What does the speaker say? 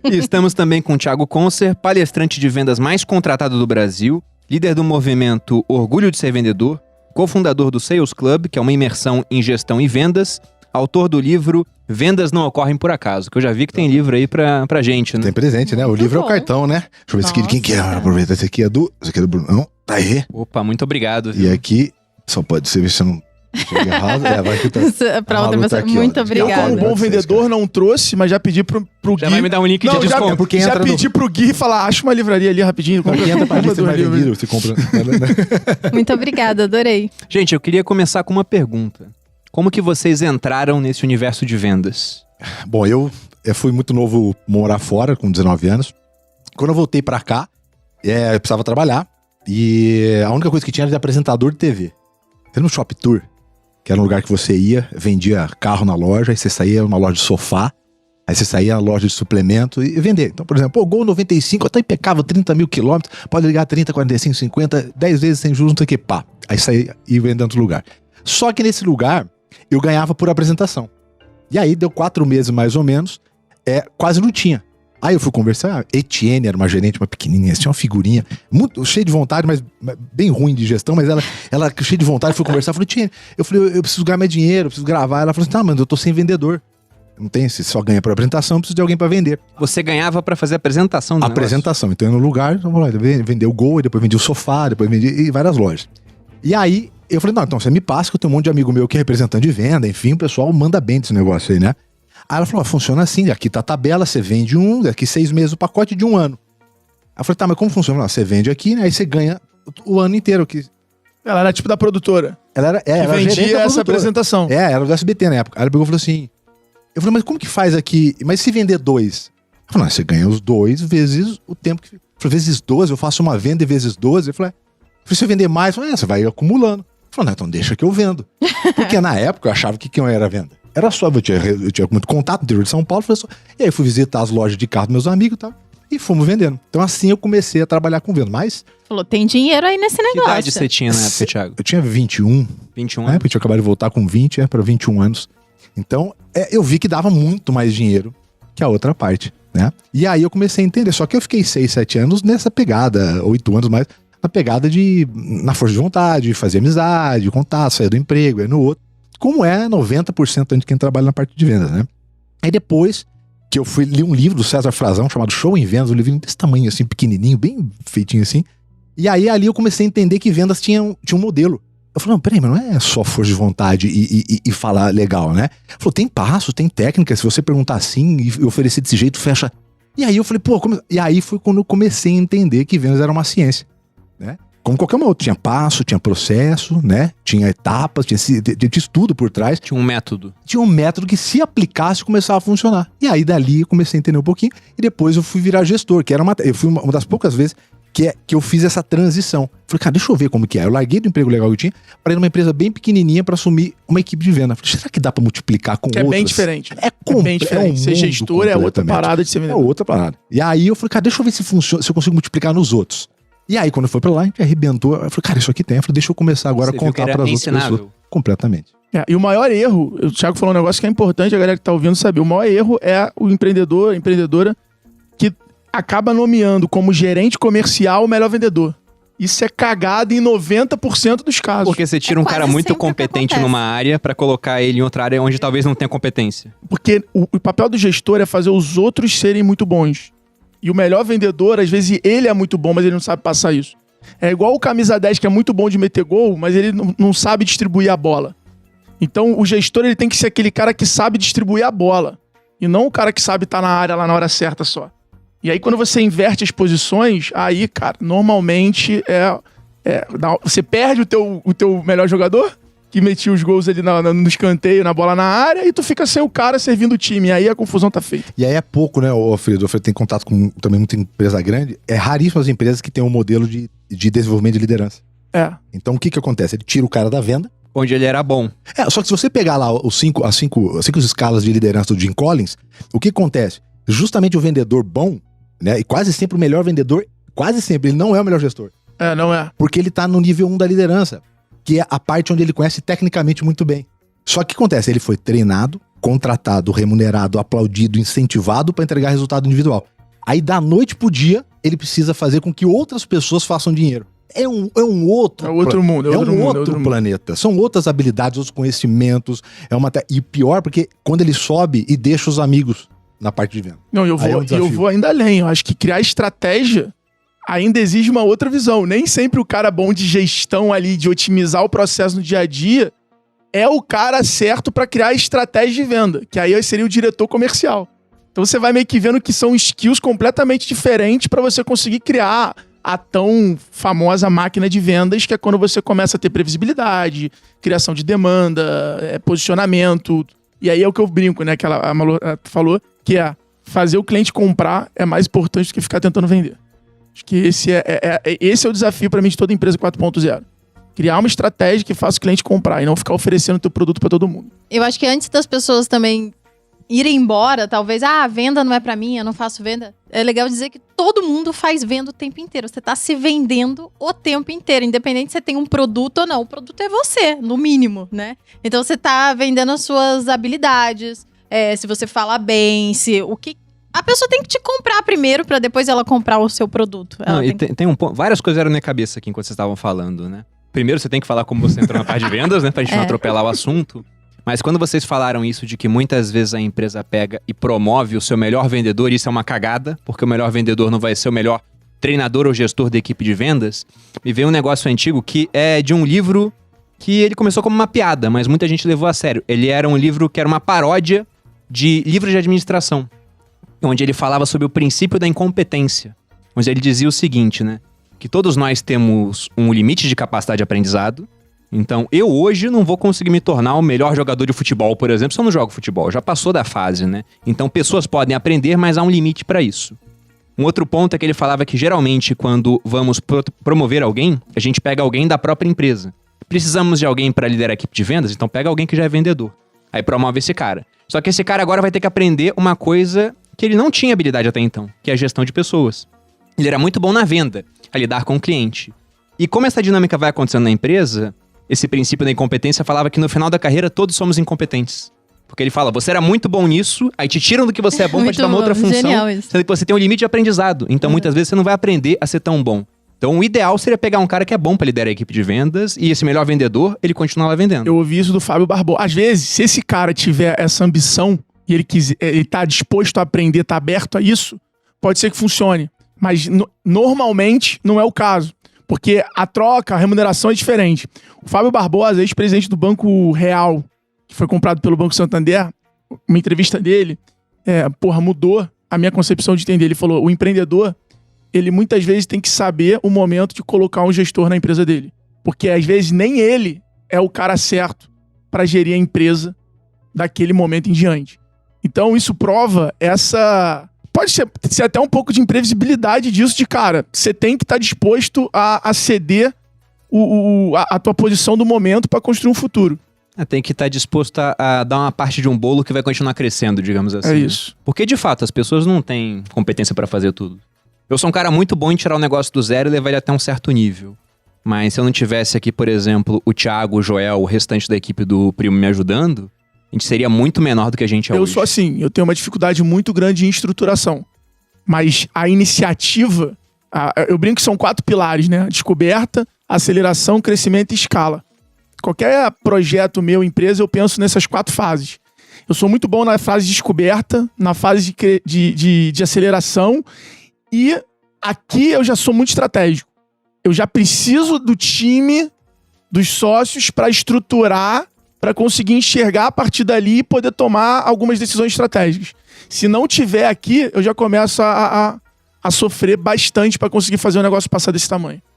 E estamos também com o Thiago Concer, palestrante de vendas mais contratado do Brasil, líder do movimento Orgulho de Ser Vendedor, cofundador do Sales Club, que é uma imersão em gestão e vendas, autor do livro Vendas Não Ocorrem Por Acaso, que eu já vi que tem livro aí pra gente, né? Tem presente, né? O livro é o cartão, né? Deixa eu ver esse aqui de quem que é. Aproveita, esse aqui é do Bruno. Não, tá aí. Opa, muito obrigado. Viu? E aqui, só pode ser, ver se eu não chega errado. Vai que tá. Pra outra pessoa, aqui, muito ó. obrigada. Eu, como bom vendedor, não trouxe, mas já pedi pro Gui... Já vai me dar um link de desconto. porque já entra pedi pro Gui falar, acha uma livraria ali rapidinho. Quem entra pra compra lista vai dois livros. vendido, você compra. Muito obrigada, adorei. Gente, eu queria começar com uma pergunta. Como que vocês entraram nesse universo de vendas? Bom, eu fui muito novo morar fora, com 19 anos. Quando eu voltei pra cá, eu precisava trabalhar. E a única coisa que tinha era de apresentador de TV. Era no Shop Tour, que era um lugar que você ia, vendia carro na loja, aí você saía numa loja de sofá, aí você saía na loja de suplemento e vender. Então, por exemplo, Gol 95, até impecável, 30 mil quilômetros, pode ligar 30, 45, 50, 10 vezes sem juros, não sei o que, pá. Aí saía e ia vender em outro lugar. Só que nesse lugar, eu ganhava por apresentação. E aí, deu 4 meses mais ou menos, quase não tinha. Aí eu fui conversar, Etienne era uma gerente, uma pequenininha, tinha uma figurinha, muito cheia de vontade, mas bem ruim de gestão, mas ela cheia de vontade, foi conversar, falou, Etienne, eu falei, eu preciso ganhar mais dinheiro, eu preciso gravar. Ela falou assim, tá, mas eu tô sem vendedor. Não tem, se só ganha por apresentação, eu preciso de alguém pra vender. Você ganhava pra fazer a apresentação do Apresentação, então eu ia no lugar, então, vender o Gol, depois vendi o sofá, depois vendi várias lojas. E aí, eu falei, não, então você me passa, que eu tenho um monte de amigo meu que é representante de venda, enfim, o pessoal manda bem desse negócio aí, né? Aí ela falou, funciona assim, aqui tá a tabela, você vende daqui 6 meses o pacote de 1 ano. Aí eu falei, tá, mas como funciona? Você vende aqui, né? Aí você ganha o ano inteiro. Ela era tipo da produtora. Ela que vendia essa apresentação. Era do SBT na época. Aí ela pegou e falou assim, eu falei, mas como que faz aqui? Mas se vender 2? Eu falei, não, você ganha os 2 vezes o tempo que... Eu falei, vezes 12, eu faço uma venda e vezes 12. Eu falei, se eu vender mais, eu falei, você vai acumulando. Eu falei, não, então deixa que eu vendo. Porque na época eu achava que era a venda. Era só, eu tinha muito contato no interior de São Paulo, e aí eu fui visitar as lojas de carro dos meus amigos e tal, e fomos vendendo. Então assim eu comecei a trabalhar com venda, mas... Falou, tem dinheiro aí nesse negócio. Que idade você tinha na época, Thiago? Eu tinha 21. 21 anos? Eu tinha acabado de voltar com 20, para 21 anos. Então, eu vi que dava muito mais dinheiro que a outra parte, né? E aí eu comecei a entender, só que eu fiquei 6, 7 anos nessa pegada, 8 anos mais, na pegada na força de vontade, fazer amizade, contato, sair do emprego, aí no outro. Como é 90% de quem trabalha na parte de vendas, né? Aí depois que eu li um livro do César Frazão chamado Show em Vendas, um livro desse tamanho assim, pequenininho, bem feitinho assim. E aí ali eu comecei a entender que vendas tinha um modelo. Eu falei, não, peraí, mas não é só força de vontade e falar legal, né? Ele falou, tem passo, tem técnica, se você perguntar assim e oferecer desse jeito, fecha. E aí eu falei, e aí foi quando eu comecei a entender que vendas era uma ciência, né? Como qualquer uma outra, tinha passo, tinha processo, né? Tinha etapas, tinha estudo por trás. Tinha um método. Tinha um método que se aplicasse começava a funcionar. E aí dali eu comecei a entender um pouquinho e depois eu fui virar gestor, que era eu fui uma das poucas vezes que eu fiz essa transição. Falei, cara, deixa eu ver como que é. Eu larguei do emprego legal que eu tinha para ir numa empresa bem pequenininha para assumir uma equipe de venda. Falei, será que dá para multiplicar com outras? É bem diferente. É bem diferente. Ser gestor é outra parada de ser vendedor. É outra parada. E aí eu falei, cara, deixa eu ver se funciona, se eu consigo multiplicar nos outros. E aí, quando eu fui pra lá, a gente arrebentou. Eu falei, cara, isso aqui tem. Eu falei, deixa eu começar agora a contar para as outras pessoas. Completamente. E o maior erro, o Thiago falou um negócio que é importante a galera que tá ouvindo saber. O maior erro é o empreendedor, a empreendedora que acaba nomeando como gerente comercial o melhor vendedor. Isso é cagado em 90% dos casos. Porque você tira um cara muito competente numa área pra colocar ele em outra área onde talvez não tenha competência. Porque o papel do gestor é fazer os outros serem muito bons. E o melhor vendedor, às vezes, ele é muito bom, mas ele não sabe passar isso. É igual o camisa 10, que é muito bom de meter gol, mas ele não sabe distribuir a bola. Então, o gestor ele tem que ser aquele cara que sabe distribuir a bola. E não o cara que sabe estar na área lá na hora certa só. E aí, quando você inverte as posições, aí, cara, normalmente você perde o teu melhor jogador, que metia os gols ali no escanteio, na bola na área, e tu fica sem o cara servindo o time. E aí a confusão tá feita. E aí é pouco, né, Alfredo? O Alfredo tem contato com também muita empresa grande. É raríssimo as empresas que têm um modelo de desenvolvimento de liderança. Então o que acontece? Ele tira o cara da venda. Onde ele era bom. Só que se você pegar lá as cinco escalas de liderança do Jim Collins, o que acontece? Justamente o vendedor bom, né, e quase sempre o melhor vendedor, quase sempre, ele não é o melhor gestor. Não é. Porque ele tá no nível 1 da liderança, que é a parte onde ele conhece tecnicamente muito bem. Só que o que acontece? Ele foi treinado, contratado, remunerado, aplaudido, incentivado para entregar resultado individual. Aí da noite pro dia, ele precisa fazer com que outras pessoas façam dinheiro. É um outro... É outro mundo. É um outro planeta. São outras habilidades, outros conhecimentos. E pior, porque quando ele sobe e deixa os amigos na parte de venda. Não, eu vou ainda além. Eu acho que criar estratégia ainda exige uma outra visão. Nem sempre o cara bom de gestão ali, de otimizar o processo no dia a dia, é o cara certo para criar estratégia de venda. Que aí seria o diretor comercial. Então você vai meio que vendo que são skills completamente diferentes para você conseguir criar a tão famosa máquina de vendas, que é quando você começa a ter previsibilidade, criação de demanda, posicionamento. E aí é o que eu brinco, né? Que a Malu falou, que é fazer o cliente comprar é mais importante do que ficar tentando vender. Acho que esse é o desafio para mim de toda empresa 4.0. Criar uma estratégia que faça o cliente comprar e não ficar oferecendo o teu produto para todo mundo. Eu acho que antes das pessoas também irem embora, talvez, a venda não é pra mim, eu não faço venda. É legal dizer que todo mundo faz venda o tempo inteiro. Você tá se vendendo o tempo inteiro, independente se você tem um produto ou não. O produto é você, no mínimo, né? Então você tá vendendo as suas habilidades, se você fala bem, a pessoa tem que te comprar primeiro pra depois ela comprar o seu produto. Tem um ponto, várias coisas eram na minha cabeça aqui enquanto vocês estavam falando, né? Primeiro você tem que falar como você entrou na parte de vendas, né? Pra gente não atropelar o assunto. Mas quando vocês falaram isso de que muitas vezes a empresa pega e promove o seu melhor vendedor, isso é uma cagada, porque o melhor vendedor não vai ser o melhor treinador ou gestor da equipe de vendas, me veio um negócio antigo que é de um livro que ele começou como uma piada, mas muita gente levou a sério. Ele era um livro que era uma paródia de livro de administração, onde ele falava sobre o princípio da incompetência. Onde ele dizia o seguinte, né? Que todos nós temos um limite de capacidade de aprendizado. Então, eu hoje não vou conseguir me tornar o melhor jogador de futebol, por exemplo, se eu não jogo futebol. Já passou da fase, né? Então, pessoas podem aprender, mas há um limite para isso. Um outro ponto é que ele falava que, geralmente, quando vamos promover alguém, a gente pega alguém da própria empresa. Precisamos de alguém para liderar a equipe de vendas? Então, pega alguém que já é vendedor. Aí promove esse cara. Só que esse cara agora vai ter que aprender uma coisa que ele não tinha habilidade até então, que é a gestão de pessoas. Ele era muito bom na venda, a lidar com o cliente. E como essa dinâmica vai acontecendo na empresa... Esse princípio da incompetência falava que no final da carreira todos somos incompetentes. Porque ele fala, você era muito bom nisso, aí te tiram do que você é bom pra te dar uma outra função. Sendo que você tem um limite de aprendizado. Então muitas vezes você não vai aprender a ser tão bom. Então o ideal seria pegar um cara que é bom pra liderar a equipe de vendas e esse melhor vendedor, ele continuar lá vendendo. Eu ouvi isso do Fábio Barbosa. Às vezes, se esse cara tiver essa ambição e ele tá disposto a aprender, tá aberto a isso, pode ser que funcione. Mas normalmente não é o caso. Porque a troca, a remuneração é diferente. O Fábio Barbosa, ex-presidente do Banco Real, que foi comprado pelo Banco Santander, uma entrevista dele, mudou a minha concepção de entender. Ele falou, o empreendedor, ele muitas vezes tem que saber o momento de colocar um gestor na empresa dele. Porque às vezes nem ele é o cara certo para gerir a empresa daquele momento em diante. Então isso prova essa... Pode ser até um pouco de imprevisibilidade disso, de cara, você tem que estar disposto a ceder a tua posição do momento para construir um futuro. Tem que estar disposto a dar uma parte de um bolo que vai continuar crescendo, digamos assim. É isso. Porque, de fato, as pessoas não têm competência para fazer tudo. Eu sou um cara muito bom em tirar o negócio do zero e levar ele até um certo nível. Mas se eu não tivesse aqui, por exemplo, o Thiago, o Joel, o restante da equipe do Primo me ajudando... A gente seria muito menor do que a gente é hoje. Eu sou assim, eu tenho uma dificuldade muito grande em estruturação. Mas a iniciativa, eu brinco que são 4 pilares, né? Descoberta, aceleração, crescimento e escala. Qualquer projeto meu, empresa, eu penso nessas 4 fases. Eu sou muito bom na fase de descoberta, na fase de aceleração e aqui eu já sou muito estratégico. Eu já preciso do time, dos sócios para estruturar, para conseguir enxergar a partir dali e poder tomar algumas decisões estratégicas. Se não tiver aqui, eu já começo a sofrer bastante para conseguir fazer o negócio passar desse tamanho.